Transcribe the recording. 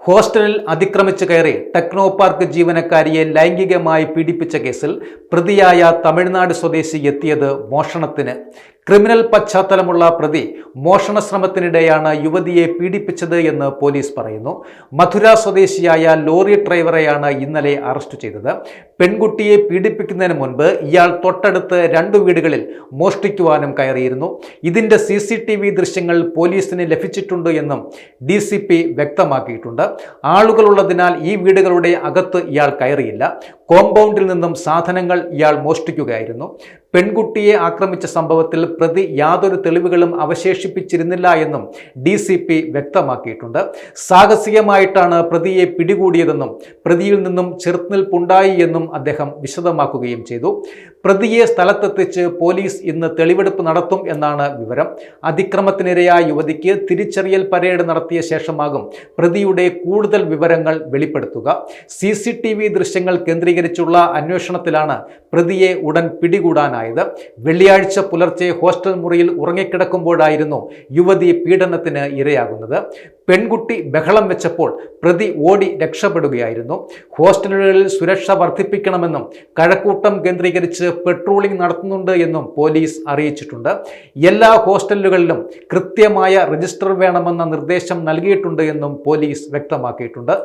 ഹോസ്റ്റലിൽ അതിക്രമിച്ച് കയറി ടെക്നോ പാർക്ക് ജീവനക്കാരിയെ ലൈംഗികമായി പീഡിപ്പിച്ച കേസിൽ പ്രതിയായ തമിഴ്നാട് സ്വദേശി എത്തിയത് മോഷണത്തിന്. ക്രിമിനൽ പശ്ചാത്തലമുള്ള പ്രതി മോഷണ ശ്രമത്തിനിടെയാണ് യുവതിയെ പീഡിപ്പിച്ചത് എന്ന് പോലീസ് പറയുന്നു. മധുര സ്വദേശിയായ ലോറി ഡ്രൈവറെയാണ് ഇന്നലെ അറസ്റ്റ് ചെയ്തത്. പെൺകുട്ടിയെ പീഡിപ്പിക്കുന്നതിന് മുൻപ് ഇയാൾ തൊട്ടടുത്ത് 2 വീടുകളിൽ മോഷ്ടിക്കുവാനും കയറിയിരുന്നു. ഇതിന്റെ CCTV ദൃശ്യങ്ങൾ പോലീസിന് ലഭിച്ചിട്ടുണ്ട് എന്നും DCP വ്യക്തമാക്കിയിട്ടുണ്ട്. ആളുകളുള്ളതിനാൽ ഈ വീടുകളുടെ അകത്ത് ഇയാൾ കയറിയില്ല. കോമ്പൗണ്ടിൽ നിന്നും സാധനങ്ങൾ ഇയാൾ മോഷ്ടിക്കുകയായിരുന്നു. പെൺകുട്ടിയെ ആക്രമിച്ച സംഭവത്തിൽ പ്രതി യാതൊരു തെളിവുകളും അവശേഷിപ്പിച്ചിരുന്നില്ല എന്നും DCP വ്യക്തമാക്കിയിട്ടുണ്ട്. സാഹസികമായിട്ടാണ് പ്രതിയെ പിടികൂടിയതെന്നും പ്രതിയിൽ നിന്നും ചെറുത്തുനിൽപ്പുണ്ടായി എന്നും അദ്ദേഹം വിശദമാക്കുകയും ചെയ്തു. പ്രതിയെ സ്ഥലത്തെത്തിച്ച് പോലീസ് ഇന്ന് തെളിവെടുപ്പ് നടത്തും എന്നാണ് വിവരം. അതിക്രമത്തിനിരയായ യുവതിക്ക് തിരിച്ചറിയൽ പരേഡ് നടത്തിയ ശേഷമാകും പ്രതിയുടെ കൂടുതൽ വിവരങ്ങൾ വെളിപ്പെടുത്തുക. CCTV ദൃശ്യങ്ങൾ കേന്ദ്രീകരിച്ചുള്ള അന്വേഷണത്തിലാണ് പ്രതിയെ ഉടൻ പിടികൂടാനായത്. വെള്ളിയാഴ്ച പുലർച്ചെ ഹോസ്റ്റൽ മുറിയിൽ ഉറങ്ങിക്കിടക്കുമ്പോഴായിരുന്നു യുവതി പീഡനത്തിന് ഇരയാകുന്നത്. പെൺകുട്ടി ബഹളം വെച്ചപ്പോൾ പ്രതി ഓടി രക്ഷപ്പെടുകയായിരുന്നു. ഹോസ്റ്റലുകളിൽ സുരക്ഷ വർദ്ധിപ്പിക്കണമെന്നും കഴക്കൂട്ടം കേന്ദ്രീകരിച്ച് പെട്രോളിംഗ് നടത്തുന്നുണ്ട് എന്നും പോലീസ് അറിയിച്ചിട്ടുണ്ട്. എല്ലാ ഹോസ്റ്റലുകളിലും കൃത്യമായ രജിസ്റ്റർ വേണമെന്ന നിർദ്ദേശം നൽകിയിട്ടുണ്ട് എന്നും പോലീസ് വ്യക്തമാക്കിയിട്ടുണ്ട്.